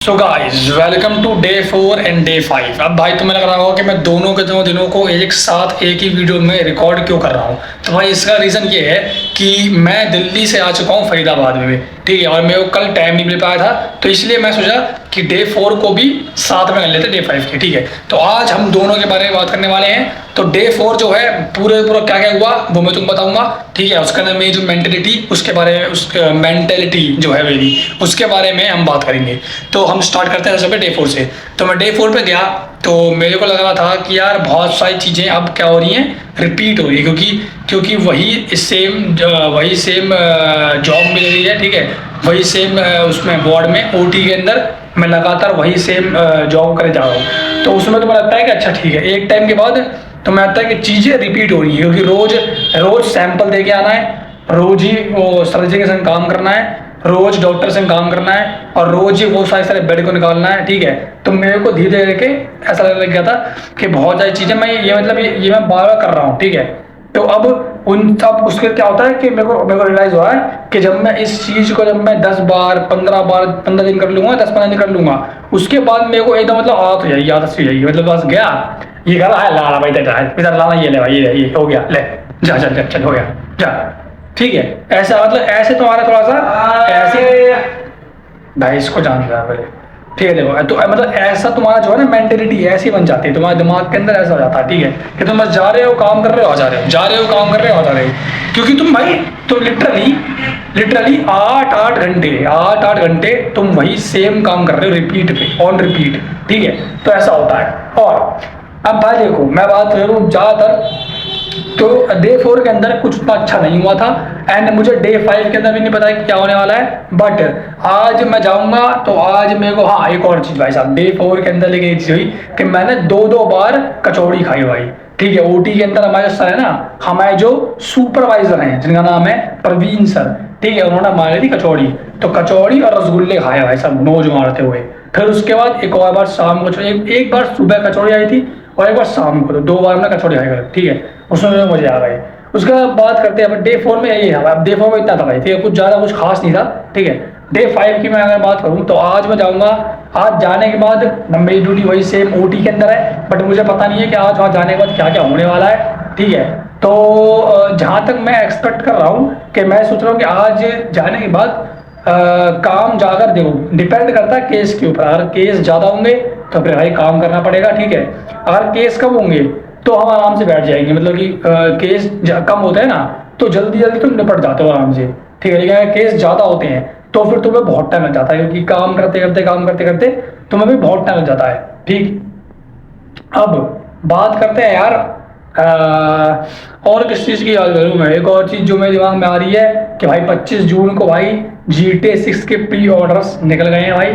So guys welcome to day 4 and day 5। अब भाई तुम्हें लग रहा होगा कि मैं दोनों के दोनों दिनों को एक साथ एक ही वीडियो में रिकॉर्ड क्यों कर रहा हूँ। तो भाई इसका रीज़न ये है कि मैं दिल्ली से आ चुका हूँ फरीदाबाद में, ठीक है, और मेरे को कल टाइम नहीं मिल पाया था, तो इसलिए मैं सोचा कि डे 4 को भी साथ में कर लेते डे 5 के, ठीक है। तो आज हम दोनों के बारे में बात करने वाले हैं। तो डे 4 जो है पूरा क्या क्या हुआ वो मैं तुमको बताऊंगा, ठीक है। उसके अंदर मेरी जो मेंटेलिटी उसके बारे में, उस मेंटेलिटी जो है मेरी उसके बारे में हम बात करेंगे। तो हम स्टार्ट करते हैं सबसे डे 4 से। तो मैं डे 4 पे गया तो मेरे को लग रहा था कि यार बहुत सारी चीज़ें अब क्या हो रही हैं, रिपीट हो रही है, क्योंकि वही सेम जॉब मिल रही है, ठीक है। वही सेम उसमें वार्ड में ओटी के अंदर मैं लगातार वही सेम जॉब करे जा रहा हूँ। तो उसमें तो मुझे लगता है कि अच्छा ठीक है, एक टाइम के बाद तो मैं लगता है कि चीज़ें रिपीट हो रही है, क्योंकि रोज सैंपल दे के आना है, रोज ही वो सर्जरी के संग काम करना है, रोज डॉक्टर से काम करना है, और रोज ही वो सारे बेड को निकालना है, ठीक है। तो मेरे को धीरे धीरे करके ऐसा लगने लग गया था कि बहुत सारी चीज़ें मैं ये मैं बार बार कर रहा हूँ, ठीक है। तो अब उसके क्या होता है कि मेरे को रियलाइज हुआ है कि जब मैं इस चीज़ को जब मैं 10 बार 15 बार 15 दिन कर लूँगा, 10-15 दिन कर लूँगा, उसके बाद मेरे को एकदम मतलब आदत हो जाएगी, आदत सी हो जाएगी। मतलब बस गया ये कर रहा है, ला भाई इधर लाना, ये ले भाई, ये हो गया, ले जा चल चल हो गया जा, ठीक है। ऐसा मतलब ऐसे तुम्हारा थोड़ा सा ऐसे भाई इसको जान रहा है पहले, ठीक है। देखो तो मतलब ऐसा तुम्हारा जो है ना मेंटेलिटी ऐसी बन जाती है, तुम्हारे दिमाग के अंदर ऐसा हो जाता है, ठीक है, कि तुम बस जा रहे हो काम कर रहे हो, आ जा रहे हो, जा रहे हो काम कर रहे हो, आ जा रहे हो, क्योंकि तुम लिटरली 8-8 घंटे तुम वही सेम काम कर रहे हो, रिपीट पे ऑन रिपीट, ठीक है। तो ऐसा होता है। और अब भाई देखो मैं बात करूँ ज़्यादातर तो डे 4 के अंदर कुछ उतना अच्छा नहीं हुआ था, एंड मुझे डे 5 के अंदर भी नहीं पता है कि क्या होने वाला है। बट आज मैं जाऊंगा तो आज मेरे को, हाँ एक और चीज़ भाई साहब, डे 4 के अंदर लेकिन एक चीज़ हुई कि मैंने 2-2 बार कचौड़ी खाई भाई, ठीक है। ओटी के अंदर हमारे सर है ना, हमारे जो सुपरवाइजर हैं जिनका नाम है प्रवीण सर, ठीक है, उन्होंने हमारे दी कचौड़ी, तो कचौड़ी और रसगुल्ले खाए भाई साहब नोज मारते हुए। फिर उसके बाद एक और बार शाम को एक बार सुबह कचौड़ी आई थी और एक बार शाम को, तो 2 बार मैं कचौड़ी खाई, ठीक है। उसमें मेरे मजे आ गए। उसके बाद बात करते हैं डे 4 में, यही है अब डे 4 में इतना था भाई, ठीक है, कुछ ज़्यादा कुछ खास नहीं था, ठीक है। डे 5 की मैं अगर बात करूँ तो आज मैं जाऊँगा, आज जाने के बाद मेरी ड्यूटी वही सेम ओटी के अंदर है, बट मुझे पता नहीं है कि आज वहाँ जाने के बाद क्या क्या होने वाला है, ठीक है। तो जहाँ तक मैं एक्सपेक्ट कर रहा हूँ कि मैं सोच रहा हूँ कि आज जाने के बाद काम जाकर देखो, डिपेंड करता है केस के ऊपर। अगर केस ज़्यादा होंगे तो फिर भाई काम करना पड़ेगा, ठीक है। अगर केस कम होंगे तो हम आराम से बैठ जाएंगे, मतलब कि केस कम होते हैं ना तो जल्दी जल्दी तुम निपट जाते हो आराम से, ठीक है। लेकिन अगर केस ज़्यादा होते हैं तो फिर तुम्हें बहुत टाइम लग जाता है, क्योंकि काम करते करते तुम्हें भी बहुत टाइम लग जाता है, ठीक। अब बात करते हैं यार और किस चीज़ की याद करूँ मैं, एक और चीज़ जो मेरे दिमाग में आ रही है कि भाई 25 जून को भाई GTA 6 के प्री ऑर्डर्स निकल गए हैं भाई।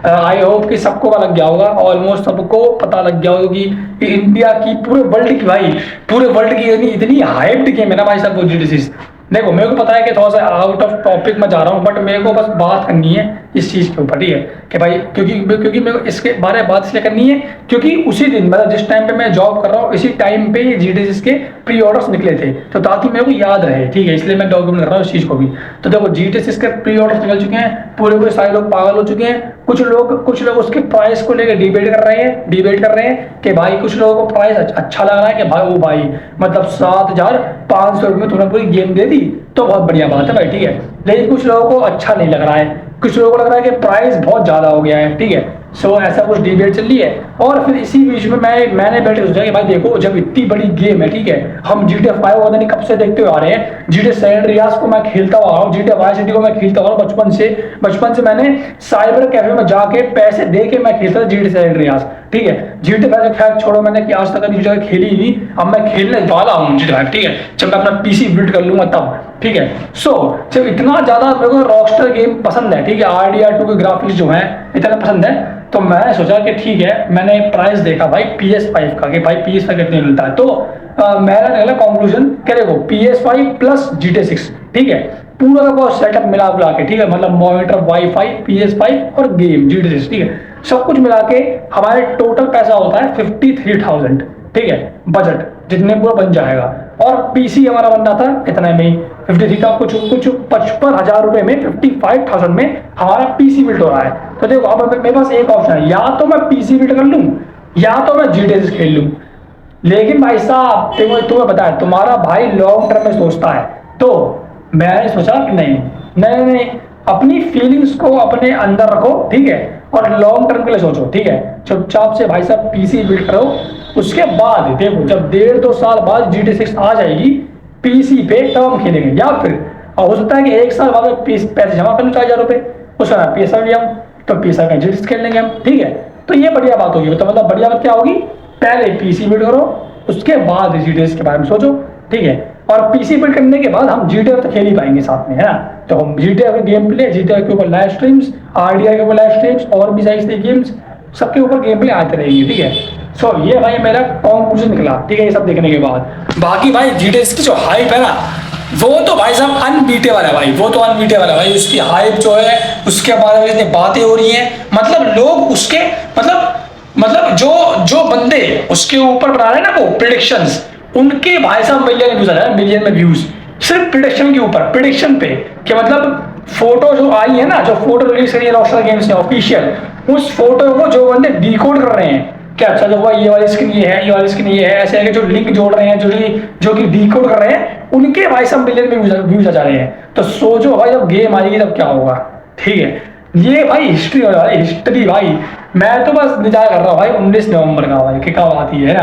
आई होप कि सबको पता लग गया होगा, ऑलमोस्ट सबको पता लग गया होगा कि इंडिया की पूरे वर्ल्ड की भाई, पूरे वर्ल्ड की इतनी हाइप्ड गेम है ना भाई साहब वो GTA 6। देखो मेरे को पता है कि थोड़ा सा आउट ऑफ टॉपिक में जा रहा हूँ, बट मेरे को बस बात करनी है इस चीज़ के ऊपर, ठीक है, कि भाई क्योंकि मेरे को इसके बारे में बात इसलिए करनी है क्योंकि उसी दिन मतलब जिस टाइम पे मैं जॉब कर रहा हूँ इसी टाइम पे ये GTA 6 के प्री ऑर्डर्स निकले थे, तो ताकि मेरे को याद रहे, ठीक है, इसलिए मैं डॉक्यूमेंट कर रहा हूँ इस चीज़ को भी। तो देखो GTA 6 के प्री ऑर्डर्स निकल चुके हैं, पूरे सारे लोग पागल हो चुके हैं। कुछ लोग उसके प्राइस को लेकर डिबेट कर रहे हैं कि भाई कुछ लोगों को प्राइस अच्छा लग रहा है कि भाई वो भाई मतलब 7,500 रुपये में तुमने पूरी गेम दे दी तो बहुत बढ़िया बात है भाई, ठीक है। लेकिन कुछ लोगों को अच्छा नहीं लग रहा है, कुछ लोगों को लग रहा है कि प्राइस बहुत ज़्यादा हो गया है, ठीक है। सो ऐसा कुछ डिबेट चल रही है। और फिर इसी बीच में मैंने बैठे सोचा कि भाई देखो जब इतनी बड़ी गेम है, ठीक है, हम GTA 5 पता नहीं कब से देखते हुए आ रहे हैं, GTA San Andreas को मैं खेलता हुआ आ रहा हूँ, GTA Vice City को मैं खेलता हुआ बचपन से मैंने साइबर कैफे में जाके पैसे दे के मैं खेलता था GTA San Andreas, ठीक है। GTA 5 खैर छोड़ो, मैंने कि आज तक GTA खेली ही नहीं, अब मैं खेलने वाला हूँ GTA 5, ठीक है, जब मैं अपना PC बिल्ड कर लूँगा तब, ठीक है। सो जब इतना ज़्यादा मेरे को रॉकस्टर गेम पसंद है, ठीक है, RDR2 के ग्राफिक्स जो हैं इतना पसंद है, तो मैंने सोचा कि ठीक है, मैंने प्राइस देखा भाई PS5 का कि भाई PS5 कितने मिलता है, तो मेरा निकला कंक्लूजन क्या, देखो PS5 प्लस GTA 6, ठीक है, पूरा का पूरा सेटअप मिला के, ठीक है, मतलब मॉनिटर, वाईफाई, PS5 और गेम GTA 6, ठीक है, सब कुछ मिला के हमारे टोटल पैसा होता है 53,000, ठीक है, बजट जितने पूरा बन जाएगा। और पीसी हमारा बन रहा था कितने में, 53 था, कुछ 55,000 रुपये में, 55,000 में हमारा पीसी बिल्ड हो रहा है। तो देखो अब मेरे पास एक ऑप्शन है, या तो मैं पीसी बिल्ड कर लूँ या तो मैं GTA खेल लूँ। लेकिन भाई साहब तुम्हें पता है तुम्हारा भाई लॉन्ग टर्म में सोचता है, तो मैंने सोचा कि नहीं, अपनी फीलिंग्स को अपने अंदर रखो, ठीक है, और लॉन्ग टर्म के लिए सोचो, ठीक है। चुपचाप से भाई साहब पीसी बिल्ड करो, उसके बाद देखो जब 1.5-2 साल बाद GTA 6 आ जाएगी पीसी पे, तब हम खेलेंगे। या फिर हो सकता है कि 1 साल बाद पैसे जमा कर लूँ 4,000 रुपये, उसका पैसा लिया हम, तो पैसा का GTA 6 खेल लेंगे हम, ठीक है। तो ये बढ़िया बात होगी। तो मतलब बढ़िया बात क्या होगी, पहले पीसी बिल्ड करो, उसके बाद GTA 6 के बारे में सोचो, ठीक है। और पीसी बिल्ड करने के बाद हम GTA तो खेल ही पाएंगे साथ में, है ना। तो हम GTA के गेम प्ले, GTA के ऊपर लाइव स्ट्रीम्स, RDR के ऊपर लाइव स्ट्रीम्स, और भी सारी गेम्स सबके ऊपर गेम प्ले आते रहेंगे, ठीक है। सो ये भाई मेरा कंक्लूजन निकला, ठीक है, ये सब देखने के बाद। बाकी भाई GTA 6 की जो हाइप है ना, वो तो भाई साहब अनबीटेबल है भाई, वो तो अनबीटेबल है भाई। उसकी हाइप जो है, उसके बारे में इतनी बातें हो रही हैं, मतलब लोग उसके मतलब जो बंदे उसके ऊपर बना रहे हैं ना वो प्रेडिक्शंस, उनके भाई साहब मिलियन व्यूज आ रहे हैं, मिलियन में व्यूज सिर्फ प्रेडिक्शन के ऊपर, प्रेडिक्शन पे, कि मतलब फोटो जो आई है ना, जो फोटो रिलीज करी है रॉकस्टार गेम्स ने ऑफिशियल, उस फोटो को जो बंदे डिकोड कर रहे हैं कि अच्छा जो हुआ ये वाली स्किन ये है, ये वाली स्किन ये है, ऐसे है कि जो लिंक जोड़ रहे हैं, जो कि डिकोड कर रहे हैं, उनके भाई साहब मिलियन में व्यूज आ जा रहे हैं। तो सोचो भाई जब गेम आएगी तब क्या होगा, ठीक है। ये भाई हिस्ट्री हो रहा है, हिस्ट्री भाई। मैं तो बस इंतजार कर रहा हूँ भाई 19 नवंबर का भाई, कि कब आती है ना।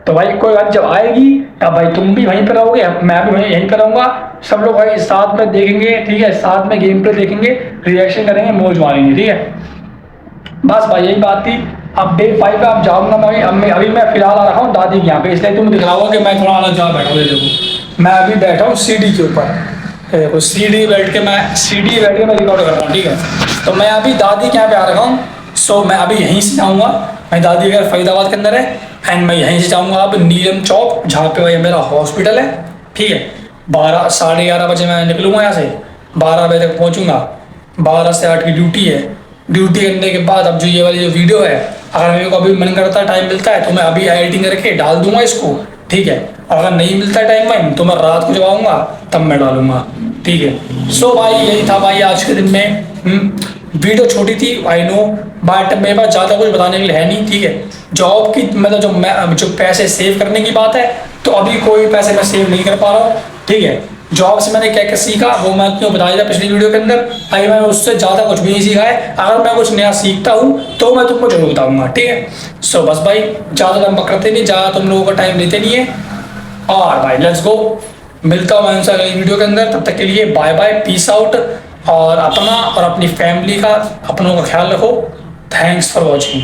तो भाई कोई बात जब आएगी तब भाई तुम भी वहीं पर रहोगे, मैं भी वहीं यहीं पर रहूँगा, सब लोग भाई साथ में देखेंगे, ठीक है, साथ में गेम प्ले देखेंगे, रिएक्शन करेंगे, मौज मारेंगे, ठीक है। बस भाई यही बात थी। अब डे 5 पे अब जाऊँगा मैं, अभी मैं फिलहाल आ रहा हूँ दादी के यहाँ पे, इसलिए तुम दिख रहा होगा कि मैं थोड़ा अलग जगह बैठा हूँ। देखो मैं अभी बैठा हूँ सीढ़ी के ऊपर, देखो सीढ़ी बैठ के मैं रिकॉर्ड कर रहा हूँ, ठीक है। तो मैं अभी दादी के यहाँ पे आ रखा हूँ। सो मैं अभी यहीं से जाऊँगा, मैं दादी घर फरीदाबाद के अंदर है, एंड मैं यहीं से जाऊँगा अब नीलम चौक, जहाँ पे भाई मेरा हॉस्पिटल है, ठीक है। 11 साढ़े 11 बजे मैं निकलूँगा यहाँ से, 12 बजे तक पहुँचूँगा, 12 से 8 की ड्यूटी है। ड्यूटी करने के बाद अब जो ये वाली जो वीडियो है, अगर मेरे को अभी मन करता है, टाइम मिलता है, तो मैं अभी एडिटिंग करके डाल दूंगा इसको, ठीक है। अगर नहीं मिलता टाइम वाइम तो मैं रात को जब आऊँगा तब मैं डालूंगा, ठीक है। सो भाई यही था भाई आज के दिन में। वीडियो छोटी थी आई नो, बट मेरे पास ज़्यादा कुछ बताने के लिए है नहीं, ठीक है। जॉब की मतलब जो पैसे सेव करने की बात है, तो अभी कोई पैसे मैं सेव नहीं कर पा रहा हूँ, ठीक है। जॉब से मैंने क्या क्या सीखा वो मैं क्यों बताया था पिछली वीडियो के अंदर, भाई मैं उससे ज़्यादा कुछ भी नहीं सीखा है। अगर मैं कुछ नया सीखता हूँ तो मैं तुमको जरूर बताऊँगा, ठीक है। सो बस भाई ज़्यादा लंबा करते नहीं, ज़्यादा तुम लोगों का टाइम लेते नहीं है, और भाई लेट्स गो। मिलता हूँ मैं उनसे अगली वीडियो के अंदर, तब तक के लिए बाय बाय, पीस आउट। और अपना और अपनी फैमिली का, अपनों का ख्याल रखो। Thanks for watching.